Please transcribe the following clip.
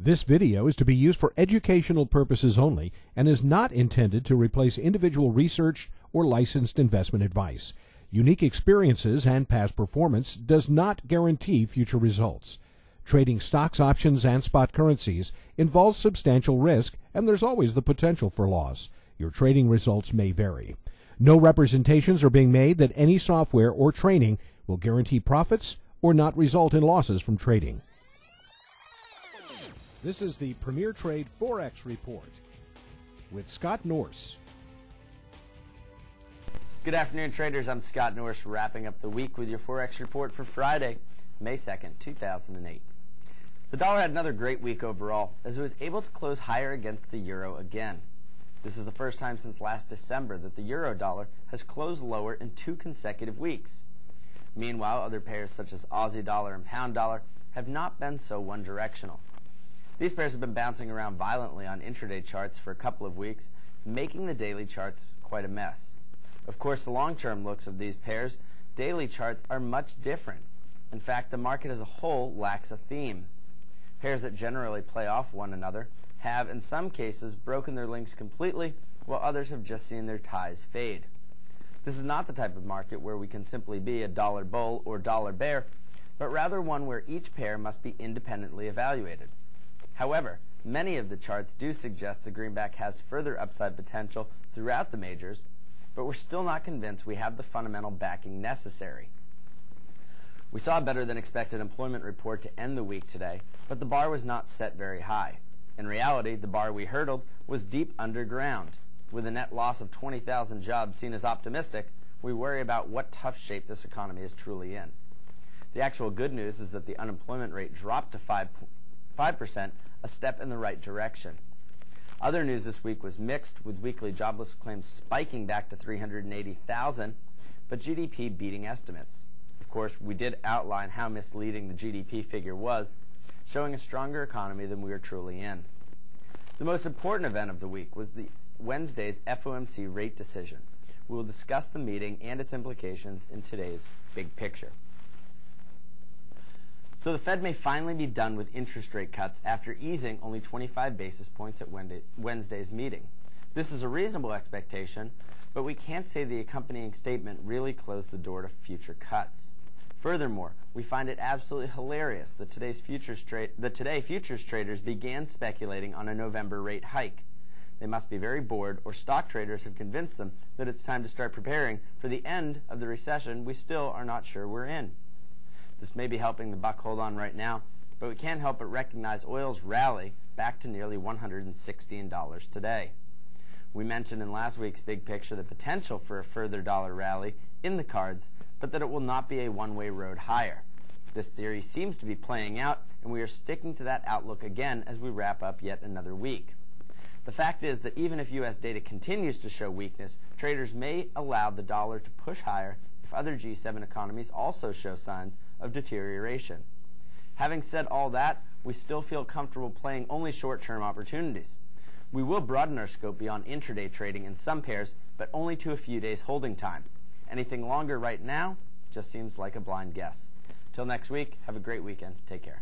This video is to be used for educational purposes only and is not intended to replace individual research or licensed investment advice. Unique experiences and past performance does not guarantee future results. Trading stocks, options, and spot currencies involves substantial risk, and there's always the potential for loss. Your trading results may vary. No representations are being made that any software or training will guarantee profits or not result in losses from trading. This is the Premier Trade Forex Report with Scott Norse. Good afternoon, traders. I'm Scott Norse, wrapping up the week with your Forex report for Friday, May 2nd, 2008. The dollar had another great week overall, as it was able to close higher against the euro again. This is the first time since last December that the euro dollar has closed lower in 2 consecutive weeks. Meanwhile, other pairs such as Aussie dollar and pound dollar have not been so one-directional. These pairs have been bouncing around violently on intraday charts for a couple of weeks, making the daily charts quite a mess. Of course, the long-term looks of these pairs' daily charts are much different. In fact, the market as a whole lacks a theme. Pairs that generally play off one another have, in some cases, broken their links completely, while others have just seen their ties fade. This is not the type of market where we can simply be a dollar bull or dollar bear, but rather one where each pair must be independently evaluated. However, many of the charts do suggest the greenback has further upside potential throughout the majors, but we're still not convinced we have the fundamental backing necessary. We saw a better than expected employment report to end the week today, but the bar was not set very high. In reality, the bar we hurdled was deep underground. With a net loss of 20,000 jobs seen as optimistic, we worry about what tough shape this economy is truly in. The actual good news is that the unemployment rate dropped to 5%, a step in the right direction. Other news this week was mixed, with weekly jobless claims spiking back to 380,000, but GDP beating estimates. Of course, we did outline how misleading the GDP figure was, showing a stronger economy than we are truly in. The most important event of the week was Wednesday's FOMC rate decision. We will discuss the meeting and its implications in today's Big Picture. So the Fed may finally be done with interest rate cuts after easing only 25 basis points at Wednesday's meeting. This is a reasonable expectation, but we can't say the accompanying statement really closed the door to future cuts. Furthermore, we find it absolutely hilarious that today futures traders began speculating on a November rate hike. They must be very bored, or stock traders have convinced them that it's time to start preparing for the end of the recession we still are not sure we're in. This may be helping the buck hold on right now, but we can't help but recognize oil's rally back to nearly $116 today. We mentioned in last week's Big Picture the potential for a further dollar rally in the cards, but that it will not be a one-way road higher. This theory seems to be playing out, and we are sticking to that outlook again as we wrap up yet another week. The fact is that even if U.S. data continues to show weakness, traders may allow the dollar to push higher if other G7 economies also show signs of deterioration. Having said all that, we still feel comfortable playing only short-term opportunities. We will broaden our scope beyond intraday trading in some pairs, but only to a few days holding time. Anything longer right now just seems like a blind guess. Till next week, have a great weekend. Take care.